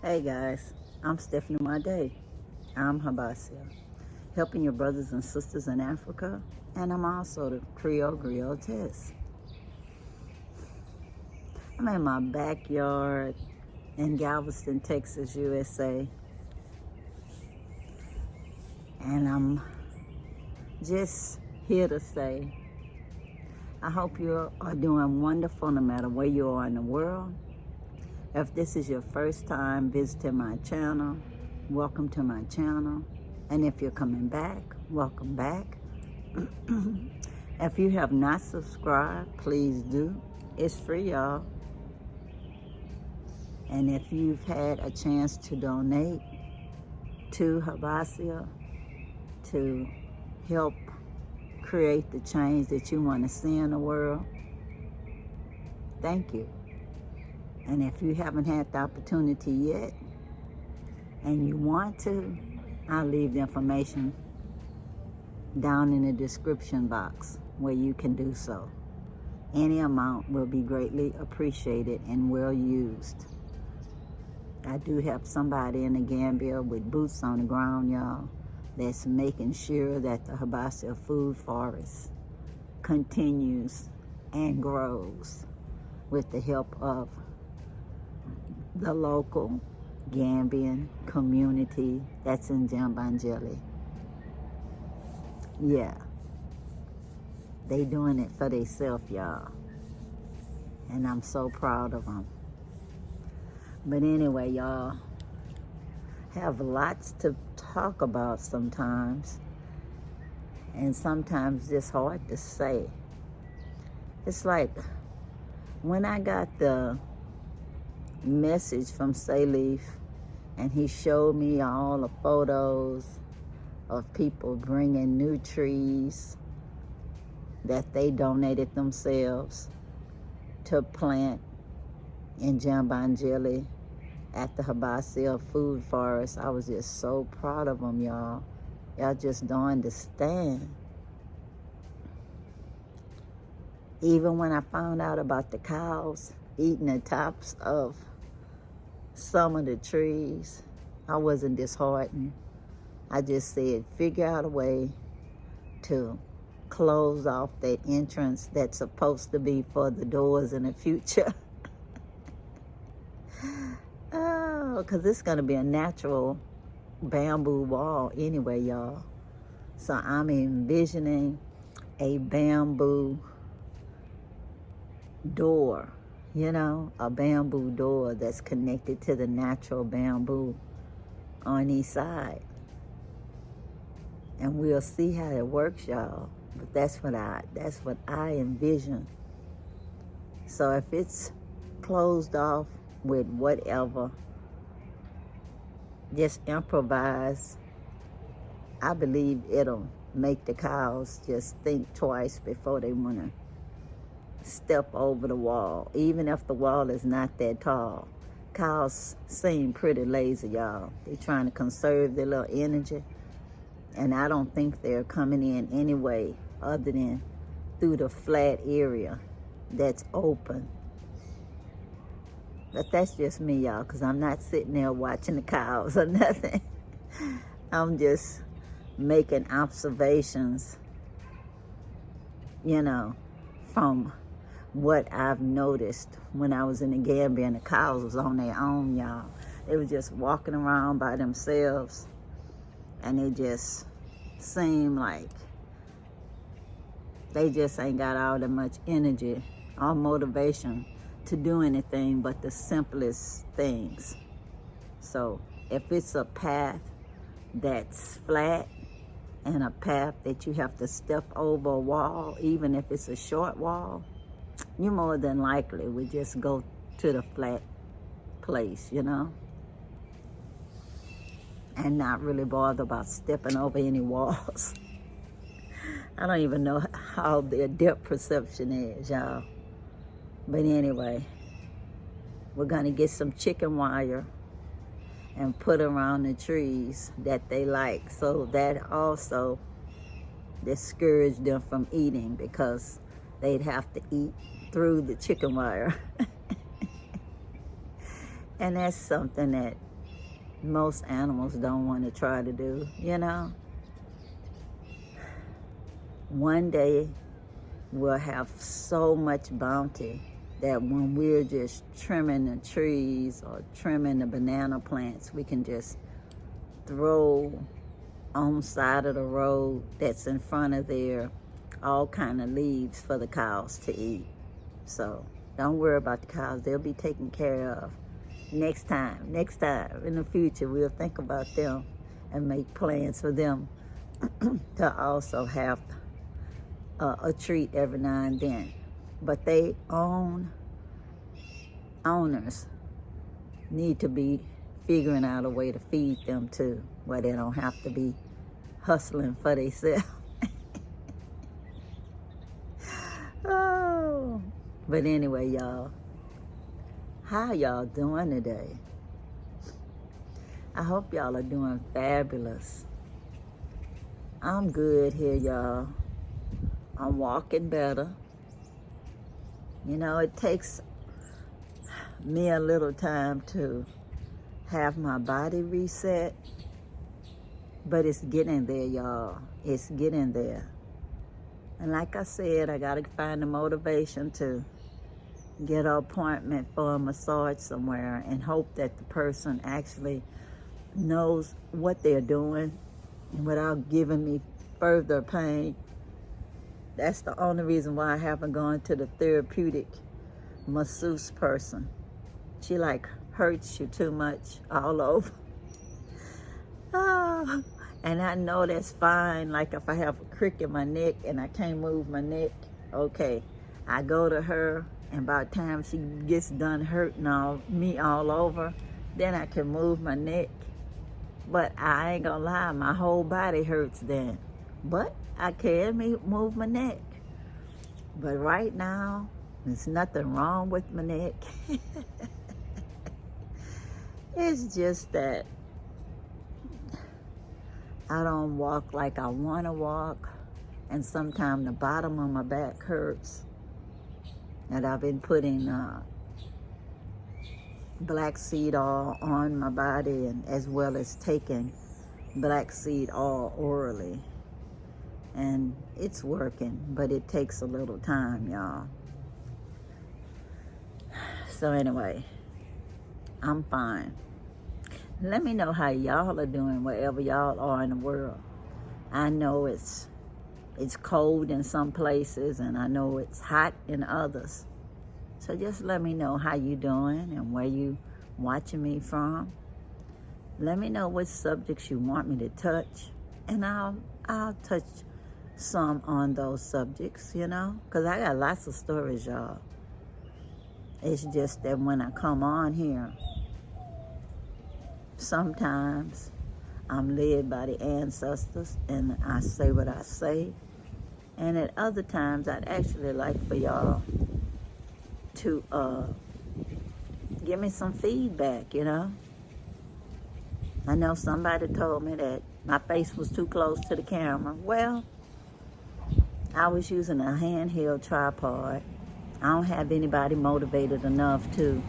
Hey guys, I'm Stephanie Made. I'm Habasia, helping your brothers and sisters in Africa, and I'm also the Creole Griot Test. I'm in my backyard in Galveston, Texas, USA, and I'm just here to say I hope you are doing wonderful no matter where you are in the world. If this is your first time visiting my channel, welcome to my channel. And if you're coming back, welcome back. If you have not subscribed, please do. It's free, y'all. And if you've had a chance to donate to Habasia to help create the change that you want to see in the world, thank you. And if you haven't had the opportunity yet and you want to, I'll leave the information down in the description box where you can do so. Any amount will be greatly appreciated and well used. I do have somebody in the Gambia with boots on the ground, y'all, that's making sure that the Habasia food forest continues and grows with the help of the local Gambian community that's in Jambanjeli. Yeah, they doing it for themselves, y'all, and I'm so proud of them. But anyway, y'all, have lots to talk about sometimes, and sometimes it's hard to say. It's like when I got the message from Salif and he showed me all the photos of people bringing new trees that they donated themselves to plant in Jambanjeli at the Habasia food forest. I was just so proud of them, y'all. Y'all just don't understand. Even when I found out about the cows eating the tops of some of the trees, I wasn't disheartened. I just said, figure out a way to close off that entrance that's supposed to be for the doors in the future. Oh, because it's going to be a natural bamboo wall anyway, y'all. So I'm envisioning a bamboo door, you know, a bamboo door that's connected to the natural bamboo on each side. And we'll see how it works, y'all. But that's what I envision. So if it's closed off with whatever, just improvise, I believe it'll make the cows just think twice before they want to step over the wall. Even if the wall is not that tall, cows seem pretty lazy, y'all. They're trying to conserve their little energy, and I don't think they're coming in any way other than through the flat area that's open. But that's just me, y'all, because I'm not sitting there watching the cows or nothing. I'm just making observations, you know, from what I've noticed when I was in the Gambia and the cows was on their own, y'all. They were just walking around by themselves, and they just seem like they just ain't got all that much energy or motivation to do anything but the simplest things. So if it's a path that's flat and a path that you have to step over a wall, even if it's a short wall, you more than likely would just go to the flat place, you know, and not really bother about stepping over any walls. I don't even know how their depth perception is, y'all. But anyway, we're gonna get some chicken wire and put around the trees that they like, so that also discourage them from eating, because they'd have to eat through the chicken wire. And that's something that most animals don't want to try to do, you know. One day we'll have so much bounty that when we're just trimming the trees or trimming the banana plants, we can just throw on side of the road that's in front of there all kind of leaves for the cows to eat. So don't worry about the cows. They'll be taken care of. Next time in the future, we'll think about them and make plans for them to also have a treat every now and then. But owners need to be figuring out a way to feed them too, where they don't have to be hustling for themselves. Oh, but anyway, y'all, how y'all doing today? I hope y'all are doing fabulous. I'm good here, y'all. I'm walking better. You know, it takes me a little time to have my body reset, but it's getting there, y'all. It's getting there. And like I said, I gotta find the motivation to get an appointment for a massage somewhere and hope that the person actually knows what they're doing without giving me further pain. That's the only reason why I haven't gone to the therapeutic masseuse person. She like hurts you too much all over. Oh, and I know that's fine. Like if I have a crick in my neck and I can't move my neck, okay, I go to her, and by the time she gets done hurting me all over, then I can move my neck. But I ain't gonna lie, my whole body hurts then. But I can move my neck. But right now, there's nothing wrong with my neck. It's just that I don't walk like I want to walk, and sometimes the bottom of my back hurts. And I've been putting black seed oil on my body, and as well as taking black seed oil orally. And it's working, but it takes a little time, y'all. So anyway, I'm fine. Let me know how y'all are doing wherever y'all are in the world. I know it's cold in some places, and I know it's hot in others. So just let me know how you doing and where you watching me from. Let me know what subjects you want me to touch, and I'll touch some on those subjects, you know, because I got lots of stories, y'all. It's just that when I come on here, sometimes I'm led by the ancestors and I say what I say. And at other times, I'd actually like for y'all to give me some feedback, you know. I know somebody told me that my face was too close to the camera. Well, I was using a handheld tripod. I don't have anybody motivated enough to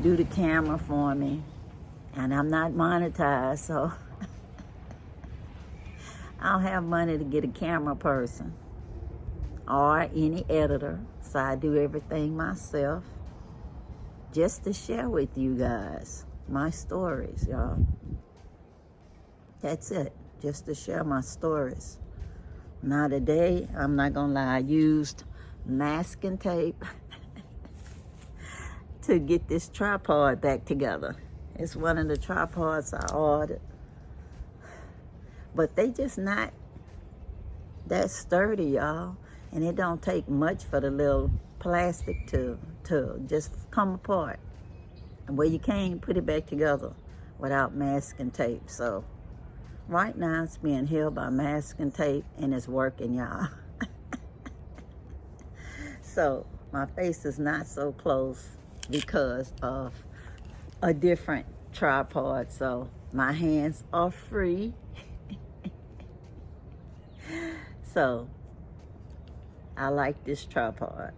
do the camera for me. And I'm not monetized, so I don't have money to get a camera person or any editor. So I do everything myself just to share with you guys my stories, y'all. That's it, just to share my stories. Now today, I'm not gonna lie, I used masking tape to get this tripod back together. It's one of the tripods I ordered. But they just not that sturdy, y'all. And it don't take much for the little plastic to just come apart. And where you can't put it back together without masking tape. So right now it's being held by masking tape and it's working, y'all. So my face is not so close because of a different tripod. So my hands are free. So I like this tripod.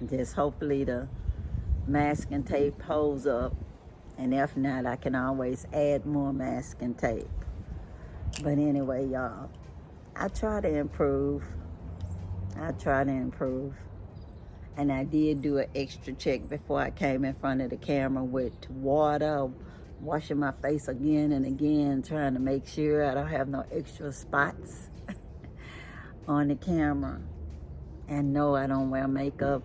Just hopefully the masking tape holds up And if not, I can always add more masking tape. But anyway, y'all, I try to improve. And I did do an extra check before I came in front of the camera with water, washing my face again and again, trying to make sure I don't have no extra spots on the camera. And no, I don't wear makeup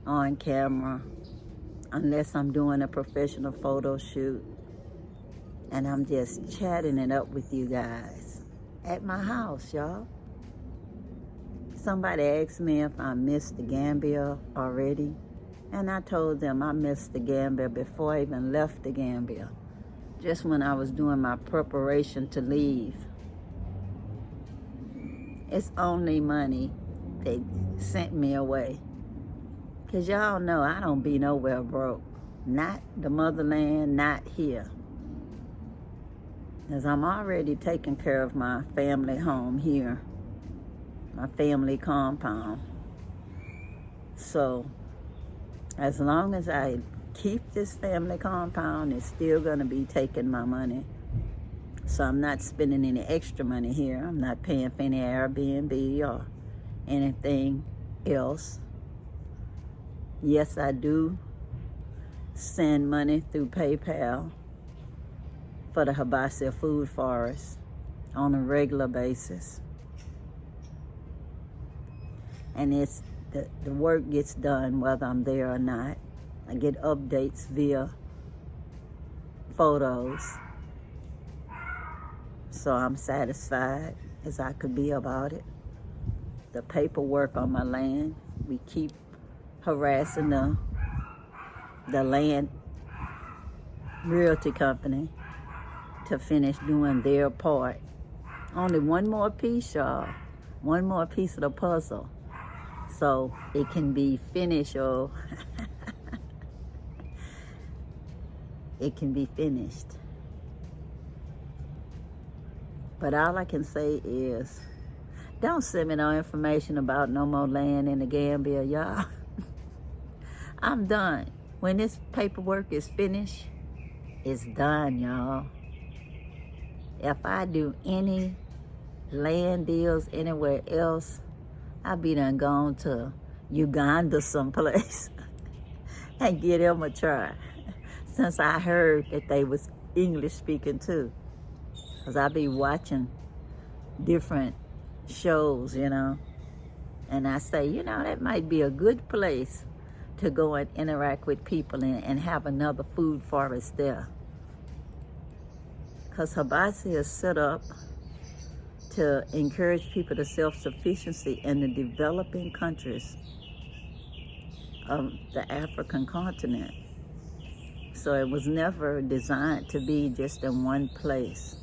on camera unless I'm doing a professional photo shoot. And I'm just chatting it up with you guys at my house, y'all. Somebody asked me if I missed the Gambia already, and I told them I missed the Gambia before I even left the Gambia, just when I was doing my preparation to leave. It's only money they sent me away, because y'all know I don't be nowhere broke. Not the motherland, not here. Because I'm already taking care of my family home here, my family compound. So as long as I keep this family compound, it's still going to be taking my money. So I'm not spending any extra money here. I'm not paying for any Airbnb or anything else. Yes, I do send money through PayPal for the Habasia Food Forest on a regular basis. And it's the work gets done whether I'm there or not. I get updates via photos. So I'm satisfied as I could be about it. The paperwork on my land, we keep harassing the land realty company to finish doing their part. Only one more piece, y'all. One more piece of the puzzle. So it can be finished, or it can be finished. But all I can say is, don't send me no information about no more land in the Gambia, y'all. I'm done. When this paperwork is finished, it's done, y'all. If I do any land deals anywhere else, I be done gone to Uganda someplace and give them a try. Since I heard that they was English speaking too. Because I be watching different shows, you know. And I say, you know, that might be a good place to go and interact with people and have another food forest there. Because Habasia is set up to encourage people to self-sufficiency in the developing countries of the African continent. So it was never designed to be just in one place.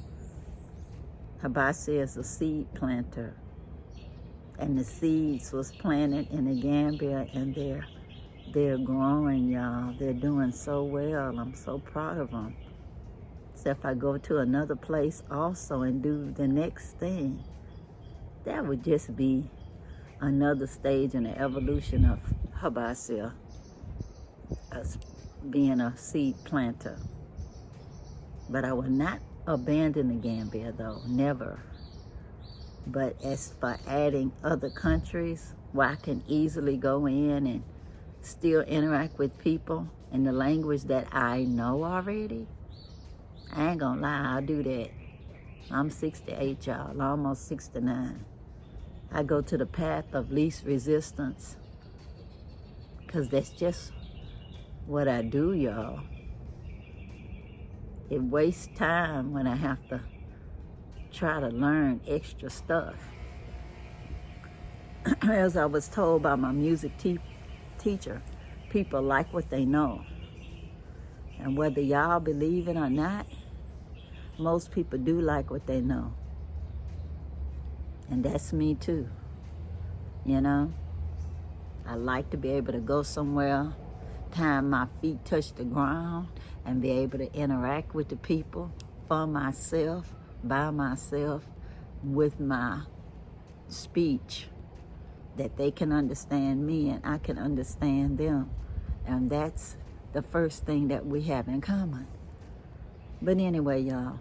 Habasia is a seed planter, and the seeds was planted in the Gambia, and they're growing, y'all. They're doing so well. I'm so proud of them. So if I go to another place also and do the next thing, that would just be another stage in the evolution of Habasia, as being a seed planter. But I will not abandon the Gambia, though, never. But as for adding other countries where I can easily go in and still interact with people in the language that I know already, I ain't gonna lie, I'll do that. I'm 68, y'all, almost 69. I go to the path of least resistance, because that's just what I do, y'all. It wastes time when I have to try to learn extra stuff. As I was told by my music teacher, people like what they know. And whether y'all believe it or not, most people do like what they know. And that's me too, you know? I like to be able to go somewhere, time my feet touch the ground, and be able to interact with the people for myself, by myself, with my speech, that they can understand me and I can understand them. And that's the first thing that we have in common. But anyway, y'all,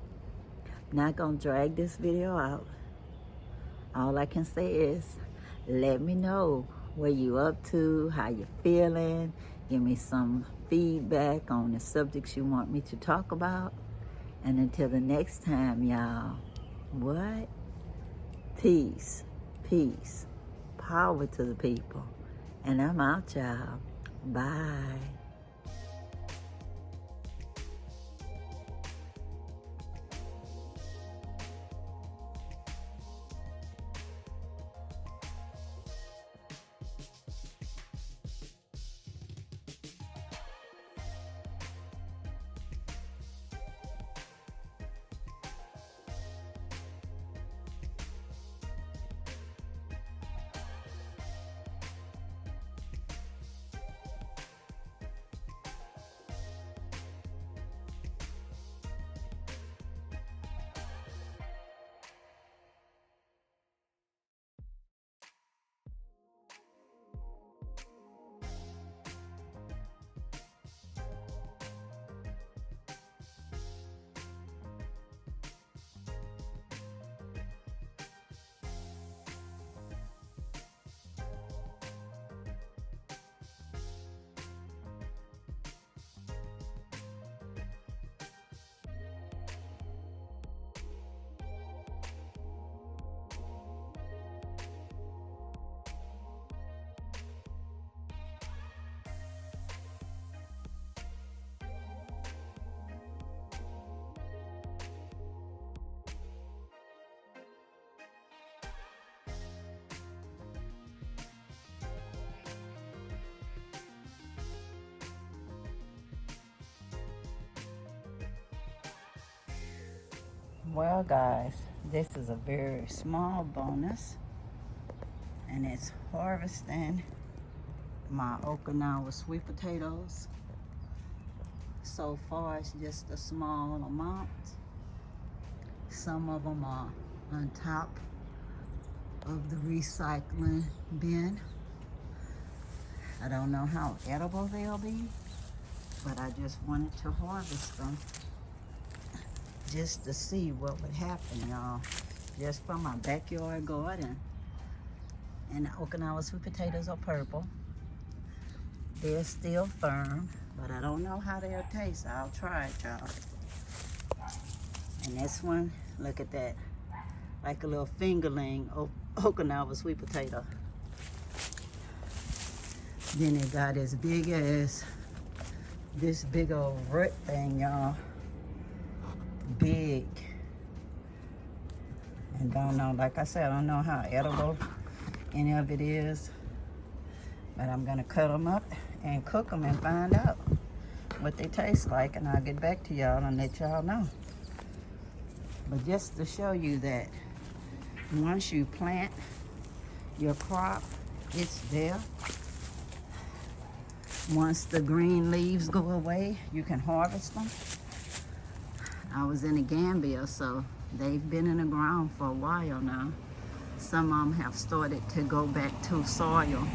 not gonna drag this video out. All I can say is, let me know where you up to, how you feeling. Give me some feedback on the subjects you want me to talk about. And until the next time, y'all, what? Peace, peace, power to the people. And I'm out, y'all. Bye. Well, guys, this is a very small bonus, and it's harvesting my Okinawa sweet potatoes. So far, it's just a small amount. Some of them are on top of the recycling bin. I don't know how edible they'll be, but I just wanted to harvest them just to see what would happen, y'all. Just from my backyard garden. And the Okinawa sweet potatoes are purple. They're still firm, but I don't know how they'll taste. I'll try it, y'all. And this one, look at that. Like a little fingerling Okinawa sweet potato. Then it got as big as this big old root thing, y'all. Big. And don't know, like I said, I don't know how edible any of it is, but I'm gonna cut them up and cook them and find out what they taste like, and I'll get back to y'all and let y'all know. But just to show you that once you plant your crop, it's there. Once the green leaves go away, you can harvest them. I was in the Gambia, so they've been in the ground for a while now. Some of them have started to go back to soil.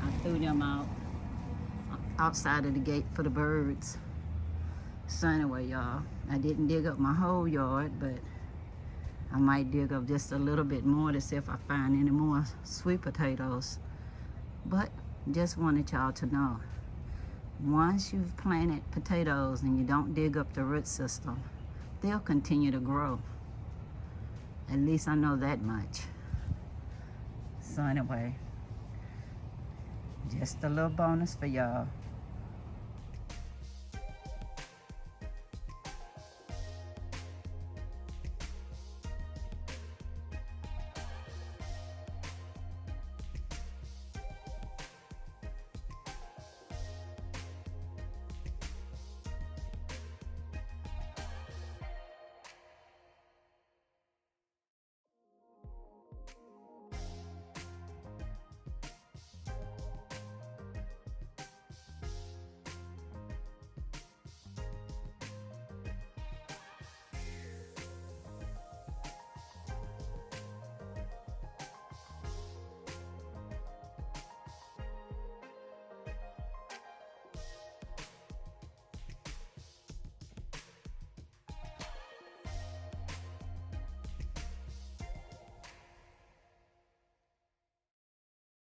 I threw them out outside of the gate for the birds. So anyway, y'all, I didn't dig up my whole yard, but I might dig up just a little bit more to see if I find any more sweet potatoes. But just wanted y'all to know, once you've planted potatoes and you don't dig up the root system, they'll continue to grow. At least I know that much. So anyway, just a little bonus for y'all.